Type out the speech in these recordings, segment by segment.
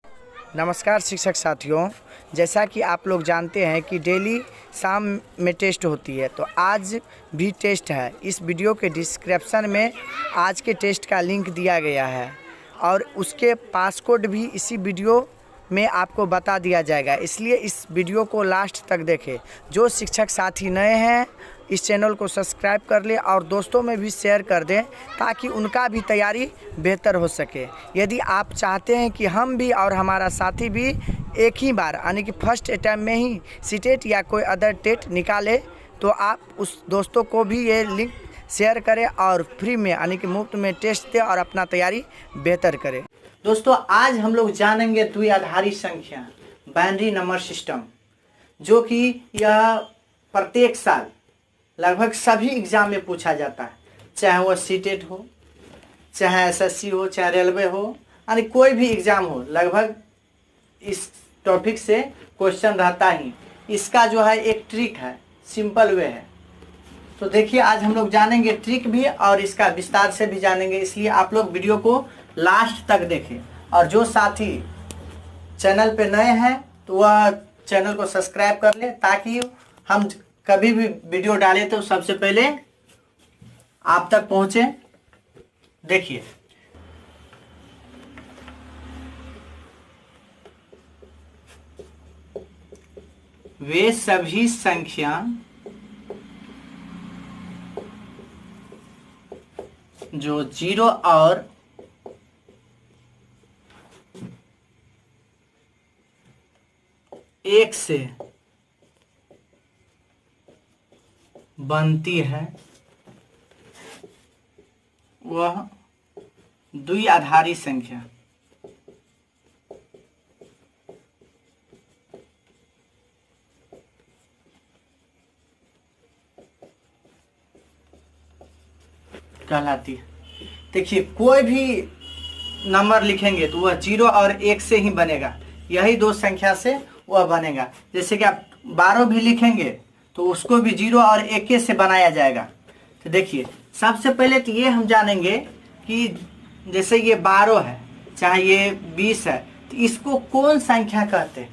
नमस्कार शिक्षक साथियों, जैसा कि आप लोग जानते हैं कि डेली शाम में टेस्ट होती है, तो आज भी टेस्ट है। इस वीडियो के डिस्क्रिप्शन में आज के टेस्ट का लिंक दिया गया है और उसके पासकोड भी इसी वीडियो में आपको बता दिया जाएगा, इसलिए इस वीडियो को लास्ट तक देखें। जो शिक्षक साथी नए हैं इस चैनल को सब्सक्राइब कर ले और दोस्तों में भी शेयर कर दें ताकि उनका भी तैयारी बेहतर हो सके। यदि आप चाहते हैं कि हम भी और हमारा साथी भी एक ही बार यानी कि फर्स्ट अटैम्प्ट में ही सीटेट या कोई अदर टेट निकाले, तो आप उस दोस्तों को भी ये लिंक शेयर करें और फ्री में यानी कि मुफ्त में टेस्ट दें और अपना तैयारी बेहतर करें। दोस्तों, आज हम लोग जानेंगे द्विआधारी संख्या बाइनरी नंबर सिस्टम, जो कि यह प्रत्येक साल लगभग सभी एग्जाम में पूछा जाता है, चाहे वह सीटेट हो, चाहे एसएससी हो, चाहे रेलवे हो, यानी कोई भी एग्ज़ाम हो, लगभग इस टॉपिक से क्वेश्चन रहता ही। इसका जो है एक ट्रिक है, सिंपल वे है। तो देखिए, आज हम लोग जानेंगे ट्रिक भी और इसका विस्तार से भी जानेंगे, इसलिए आप लोग वीडियो को लास्ट तक देखें। और जो साथी चैनल पे नए हैं तो वह चैनल को सब्सक्राइब कर ले ताकि हम कभी भी वीडियो डालें तो सबसे पहले आप तक पहुंचे। देखिए, वे सभी संख्या जो 0 और 1 से बनती है वह द्विआधारी संख्या कहलाती है। देखिए, कोई भी नंबर लिखेंगे तो वह 0 और 1 से ही बनेगा, यही दो संख्या से वह बनेगा। जैसे कि आप 12 भी लिखेंगे तो उसको भी 0 और 1 से बनाया जाएगा। तो देखिए, सबसे पहले तो ये हम जानेंगे कि जैसे ये 12 है, चाहे ये 20 है, तो इसको कौन संख्या कहते हैं?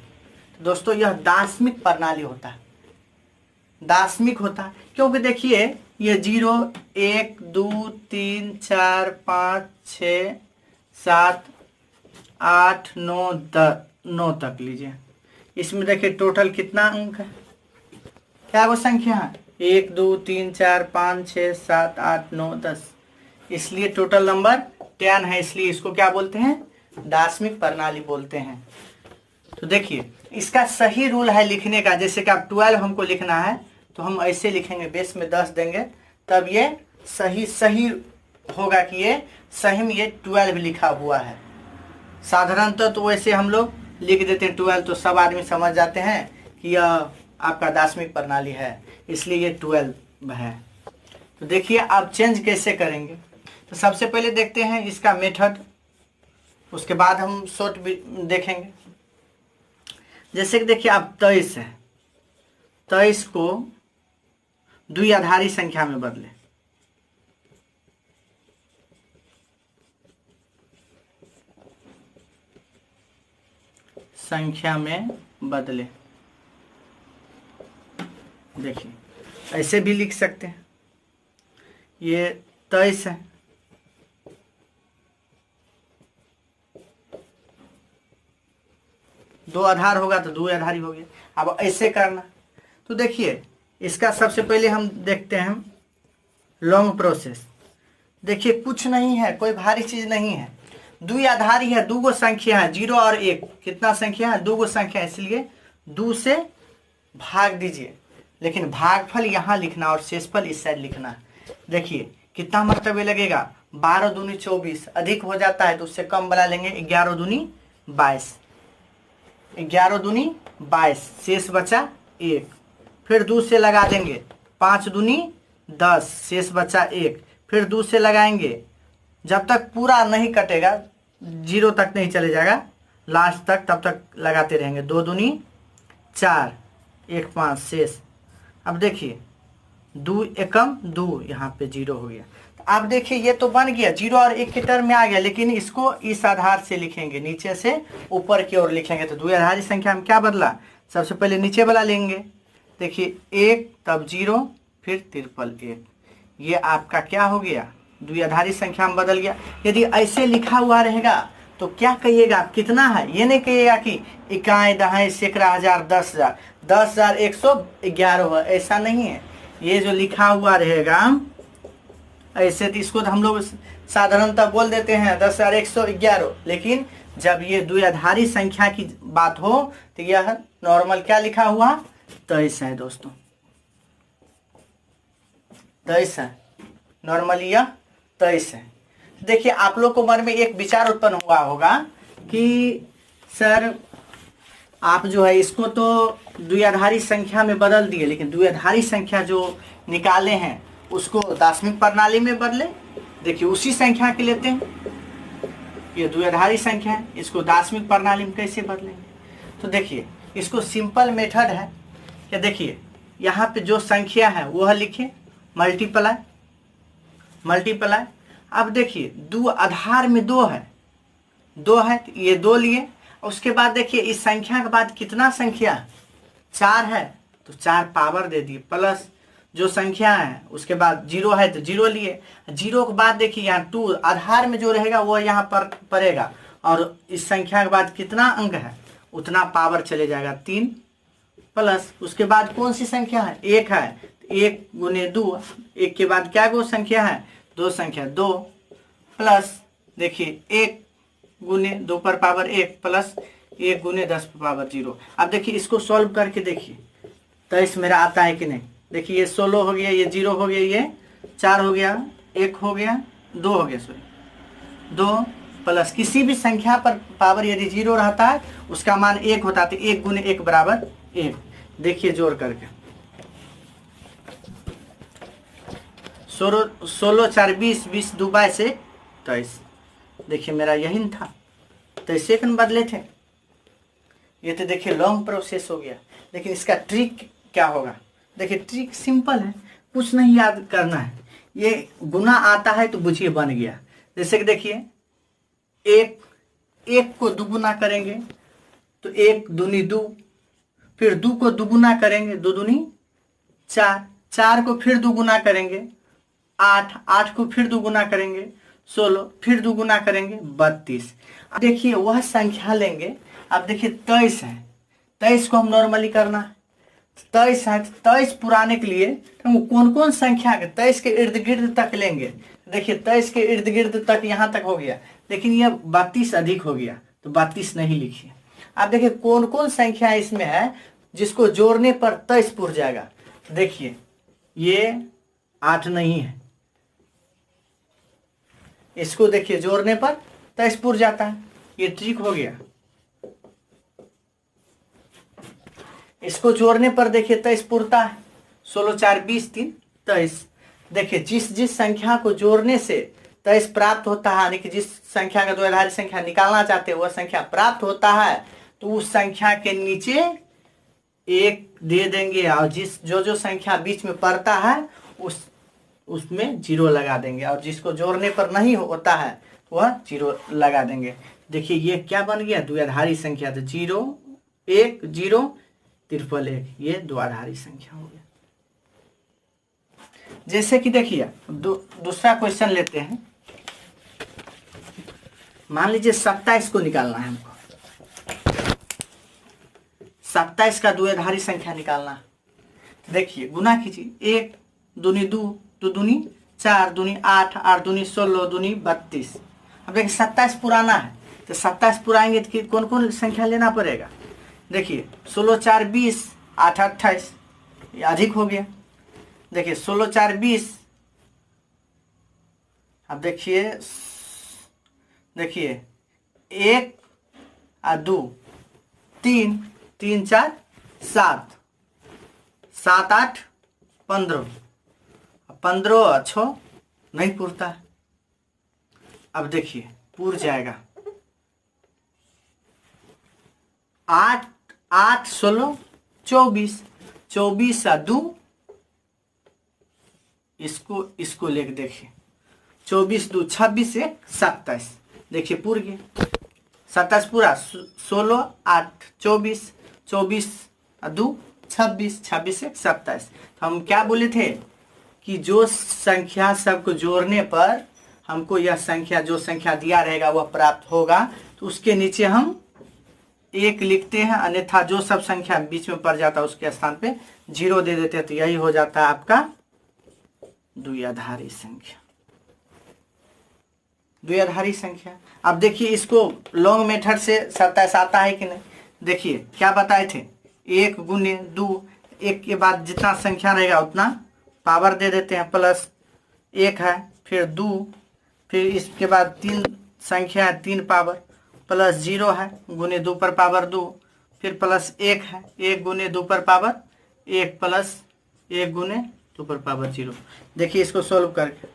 तो दोस्तों, यह दार्शनिक प्रणाली होता है, दार्शनिक होता है, क्योंकि देखिए ये 0, 1, 2, 3, 4, 5, 6, 7, 8, 9, 10, 9 तक लीजिए। इसमें देखिए टोटल कितना अंक है, क्या वो संख्या है? 1, 2, 3, 4, 5, 6, 7, 8, 9, 10, इसलिए टोटल नंबर 10 है। इसलिए इसको क्या बोलते हैं? दार्शनिक प्रणाली बोलते हैं। तो देखिए, इसका सही रूल है लिखने का। जैसे कि आप 12 हमको लिखना है तो हम ऐसे लिखेंगे, बेस में 10 देंगे, तब ये सही होगा कि ये सही में ये 12 लिखा हुआ है। साधारणतः तो वैसे हम लोग लिख देते हैं 12, तो सब आदमी समझ जाते हैं कि यह आपका दार्शनिक प्रणाली है, इसलिए ये 12 है। तो देखिए, आप चेंज कैसे करेंगे? तो सबसे पहले देखते हैं इसका मेथड, उसके बाद हम शॉर्ट भी देखेंगे। जैसे कि देखिए, आप 23 है, 23 को द्विआधारी संख्या में बदले। संख्या में बदले, देखिए ऐसे भी लिख सकते हैं। ये 23 है, दो आधार होगा तो द्विआधारी हो गया। अब ऐसे करना, तो देखिए इसका सबसे पहले हम देखते हैं लॉन्ग प्रोसेस। देखिए, कुछ नहीं है, कोई भारी चीज नहीं है, द्विआधारी है, दो संख्या है, 0 और 1। कितना संख्या है? 2 संख्या, इसलिए 2 से भाग दीजिए, लेकिन भागफल यहाँ लिखना और शेषफल इस साइड लिखना। देखिए कितना मर्तबे लगेगा? 12 दूनी 24, अधिक हो जाता है तो उससे कम वाला लेंगे, 11 दूनी 22, 11 दूनी 22, शेष बचा 1। फिर 2 से लगा देंगे, 5 दूनी 10, शेष बचा 1। फिर 2 से लगाएंगे, जब तक पूरा नहीं कटेगा, 0 तक नहीं चले जाएगा, लास्ट तक, तब तक लगाते रहेंगे। 2 दूनी 4, 1 5, शेष। अब देखिए 2 एकम 2, यहाँ पे 0 हो गया। तो आप देखिए ये तो बन गया, 0 और 1 के टर्म में आ गया, लेकिन इसको इस आधार से लिखेंगे, नीचे से ऊपर की ओर लिखेंगे। तो द्विआधारी संख्या में क्या बदला, सबसे पहले नीचे वाला लेंगे। देखिए 1 तब 0 फिर ट्रिपल 1, ये आपका क्या हो गया, द्विआधारी संख्या में बदल गया। यदि ऐसे लिखा हुआ रहेगा तो क्या कहिएगा, कितना है, ये नहीं कहिएगा कि इकाई दहाई सैकड़ा हजार 10,000 10,111 है, ऐसा नहीं है। ये जो लिखा हुआ रहेगा ऐसे तो इसको तो हम लोग साधारणतः बोल देते हैं 10,111, लेकिन जब ये द्विआधारी संख्या की बात हो तो यह नॉर्मल क्या लिखा हुआ, 23 है दोस्तों, 23 है, नॉर्मल यह 23 है। देखिए आप लोग को मन में एक विचार उत्पन्न हुआ होगा कि सर आप जो है इसको तो द्विआधारी संख्या में बदल दिए, लेकिन द्विआधारी संख्या जो निकाले हैं उसको दार्शनिक प्रणाली में बदले। देखिए उसी संख्या के लेते हैं, ये द्विआधारी संख्या है, इसको दार्शनिक प्रणाली में कैसे बदलेंगे। तो देखिए इसको सिंपल मेथड है कि देखिए यहाँ पे जो संख्या है वह लिखे, मल्टीप्लाई मल्टीप्लाई। अब देखिए दो आधार में 2 है, 2 है तो ये 2 लिए, उसके बाद देखिए इस संख्या के बाद कितना संख्या 4 है तो 4 पावर दे दिए, प्लस जो संख्या है उसके बाद 0 है तो 0 लिए, 0 के बाद देखिए यहाँ 2 आधार में जो रहेगा वो यहाँ पर पड़ेगा, और इस संख्या के बाद कितना अंक है उतना पावर चले जाएगा 3, प्लस उसके बाद कौन सी संख्या है 1 है, 1 गुने 2, 1 के बाद क्या गो संख्या है 2 संख्या 2, प्लस देखिए 1 गुने 2 पर पावर 1 प्लस 1 गुने 10 पर पावर 0। अब देखिए इसको सॉल्व करके देखिए 23 मेरा आता है कि नहीं। देखिए ये 16 हो गया, ये 0 हो गया, ये 4 हो गया, 1 हो गया, 2 हो गया, सॉरी 2 प्लस किसी भी संख्या पर पावर यदि 0 रहता है उसका मान 1 होता है, तो 1 गुने 1 बराबर 1। देखिए जोड़ करके 16 4 20 20 2 22 23। देखिए मेरा यही था, तो सेकंड बदले थे। ये तो देखिए लॉन्ग प्रोसेस हो गया, लेकिन इसका ट्रिक क्या होगा। देखिए ट्रिक सिंपल है, कुछ नहीं याद करना है, ये गुना आता है तो बुझिए बन गया। जैसे कि देखिए 1 को दुगुना करेंगे तो 1 दूनी 2, फिर 2 को दुगुना करेंगे 2 दूनी 4, 4 को फिर दुगुना करेंगे 8, 8 को फिर दुगुना करेंगे 16, फिर दुगुना करेंगे 32। अब देखिए वह संख्या लेंगे, अब देखिए 23 है, 23 को हम नॉर्मली करना है, 23 है, 23 पुराने के लिए हम कौन कौन संख्या के 23 के इर्द गिर्द तक लेंगे। देखिए 23 के इर्द गिर्द तक यहाँ तक हो गया, लेकिन यह 32 अधिक हो गया तो 32 नहीं लिखिए। अब देखिए कौन कौन संख्या इसमें है जिसको जोड़ने पर 23 पुर जाएगा। देखिए ये 8 नहीं है, इसको देखिए जोड़ने पर 23 पुर जाता है, ये ट्रिक हो गया। इसको जोड़ने पर देखिए 23 पुरता है, 16 4 20 3 23। देखिए जिस जिस संख्या को जोड़ने से 23 प्राप्त होता है, यानी कि जिस संख्या का द्विआधारी संख्या निकालना चाहते हैं वह संख्या प्राप्त होता है, तो उस संख्या के नीचे 1 दे देंगे, और जिस जो संख्या बीच में पड़ता है उसमें 0 लगा देंगे, और जिसको जोड़ने पर नहीं होता है वह 0 लगा देंगे। देखिए ये क्या बन गया, द्विआधारी संख्या, तो 0 1 0 ट्रिपल 1, ये द्विआधारी संख्या हो गया। जैसे कि देखिए दूसरा क्वेश्चन लेते हैं, मान लीजिए 27 को निकालना है हमको, 27 का द्विआधारी संख्या निकालना है। देखिए गुना कीजिए, 1 दूनी 2 2 दूनी 4 दूनी 8 8 दूनी 16 दूनी 32। अब देखिए 27 पुराना है, तो 27 पुराएंगे तो कौन कौन संख्या लेना पड़ेगा। देखिए 16 4 20 8 28, ये अधिक हो गया। देखिए 16 4 20, अब देखिए 1 और 2 3 3 4 7 7 8 15, 15 और 6 नहीं पुरता है। अब देखिए पुर जाएगा 8 8 16 24, 24 और 2, इसको लेके देखिए 24 2 26 1 27। देखिए पूर गए 27 पूरा 16 8 24 24 2 26 26 1 27। हम क्या बोले थे कि जो संख्या सबको जोड़ने पर हमको यह संख्या जो संख्या दिया रहेगा वह प्राप्त होगा, तो उसके नीचे हम 1 लिखते हैं, अन्यथा जो सब संख्या बीच में पड़ जाता है उसके स्थान पे 0 दे देते हैं। तो यही हो जाता है आपका द्विआधारी संख्या। द्विआधारी संख्या। अब देखिए इसको लॉन्ग मेथड से 27 आता है कि नहीं। देखिए क्या बताए थे, 1 गुने 2, 1 के बाद जितना संख्या रहेगा उतना पावर दे देते हैं, प्लस 1 है, फिर 2, फिर इसके बाद 3 संख्या है 3 पावर, प्लस 0 है गुने 2 पर पावर 2, फिर प्लस 1 है 1 गुने 2 पर पावर 1, प्लस 1 गुने 2 पर पावर 0। देखिए इसको सोल्व करके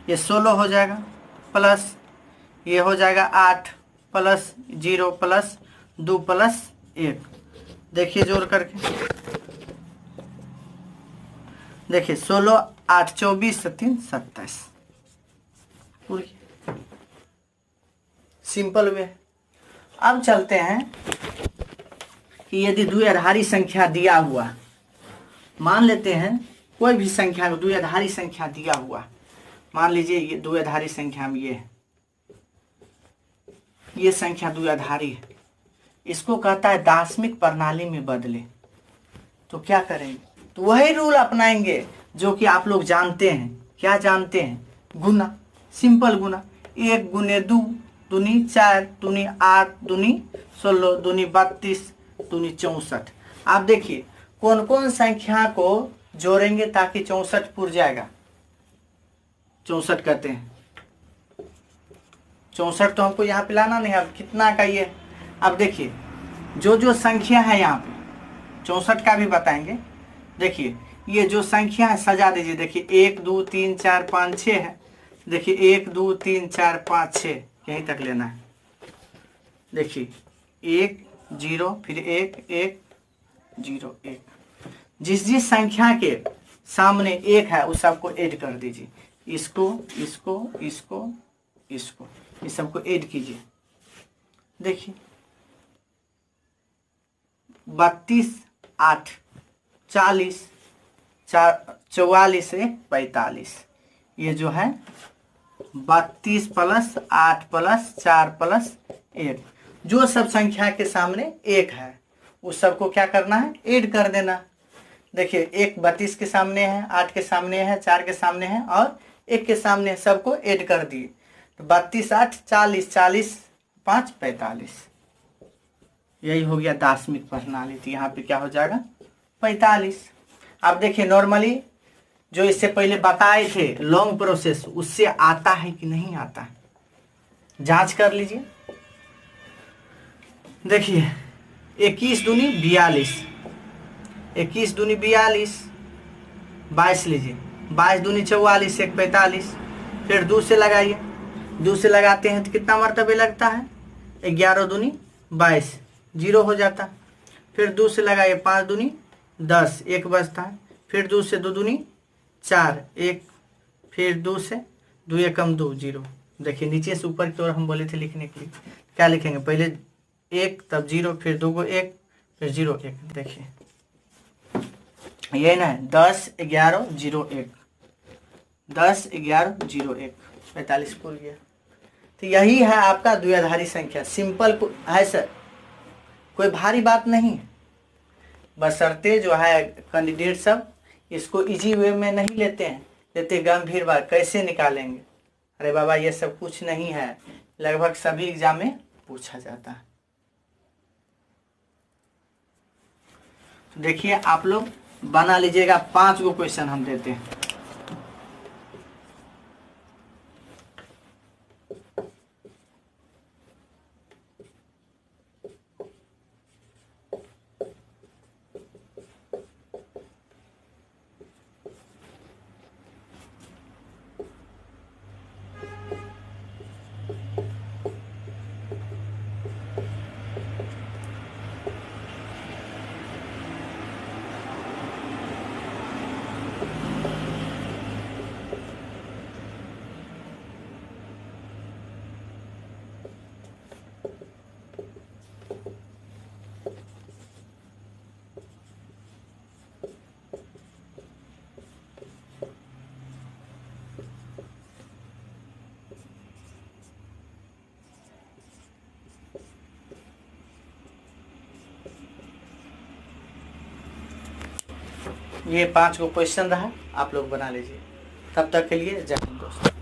ये 16 हो जाएगा, प्लस ये हो जाएगा 8, प्लस 0, प्लस 2, प्लस 1। देखिए जोड़ करके देखिए 16 8 24 3 27। Simple way. अब चलते हैं कि यदि द्विआधारी संख्या दिया हुआ, मान लेते हैं कोई भी संख्या को द्विआधारी संख्या दिया हुआ, मान लीजिए ये द्विआधारी संख्या में ये संख्या द्विआधारी है, इसको कहता है दार्शनिक प्रणाली में बदले। तो क्या करेंगे, तो वही रूल अपनाएंगे जो कि आप लोग जानते हैं। क्या जानते हैं, गुना, सिंपल गुना। 1 गुने 2 दूनी 4 दूनी 8 दूनी 16 दूनी 32 दूनी 64। आप देखिए कौन कौन संख्या को जोड़ेंगे ताकि 64 पूर जाएगा। 64 कहते हैं, 64 तो हमको यहाँ पे लाना नहीं है, अब कितना का ये। अब देखिए जो जो संख्या है यहाँ पे 64 का भी बताएंगे। देखिए ये जो संख्या है सजा दीजिए। देखिए 1 2 3 4 5 6 है। देखिए 1 2 3 4 5 6 यहीं तक लेना है। देखिए 1 0 फिर 1 1 0 1। जिस जिस संख्या के सामने 1 है उस सबको ऐड कर दीजिए। इसको इसको इसको इसको इस सबको ऐड कीजिए। देखिए 32 8 40 44 1 45। ये जो है 32 प्लस 8 प्लस 4 प्लस 1, जो सब संख्या के सामने 1 है उस सबको क्या करना है, ऐड कर देना। देखिए 1 32 के सामने है, 8 के सामने है, 4 के सामने है और 1 के सामने है, सबको ऐड कर दिए। तो 32 8 40 40 5 45। यही हो गया दार्शनिक प्रणाली। तो यहाँ पे क्या हो जाएगा 45। अब देखिए नॉर्मली जो इससे पहले बताए थे लॉन्ग प्रोसेस, उससे आता है कि नहीं आता है, जांच कर लीजिए। देखिए 21 दूनी 42, 21 दूनी 42, 22 लीजिए, 22 दूनी 44 1 45। फिर 2 से लगाइए, 2 से लगाते हैं तो कितना मरतबे लगता है, 11 दूनी 22, 0 हो जाता है। फिर 2 से लगाइए, 5 दूनी 10 1 बचता है। फिर 2 से 2 दूनी 4 1, फिर 2 से 2 एकम 2 0। देखिए नीचे से ऊपर की ओर हम बोले थे लिखने के लिए, क्या लिखेंगे, पहले 1 तब 0 फिर 2 को 1 फिर 0 1। देखिए ये ना 10 11 0 1, 10 11 0 1 45 पूर गया। तो यही है आपका द्विआधारी संख्या। सिंपल है सर, कोई भारी बात नहीं है, बशर्ते जो है कैंडिडेट सब इसको इजी वे में नहीं लेते हैं, लेते गंभीर बात कैसे निकालेंगे। अरे बाबा ये सब कुछ नहीं है, लगभग सभी एग्जाम में पूछा जाता है। तो देखिए आप लोग बना लीजिएगा, 5 गो क्वेश्चन हम देते हैं। ये 5 गो क्वेश्चन रहा, आप लोग बना लीजिए। तब तक के लिए जय हिंद दोस्तों।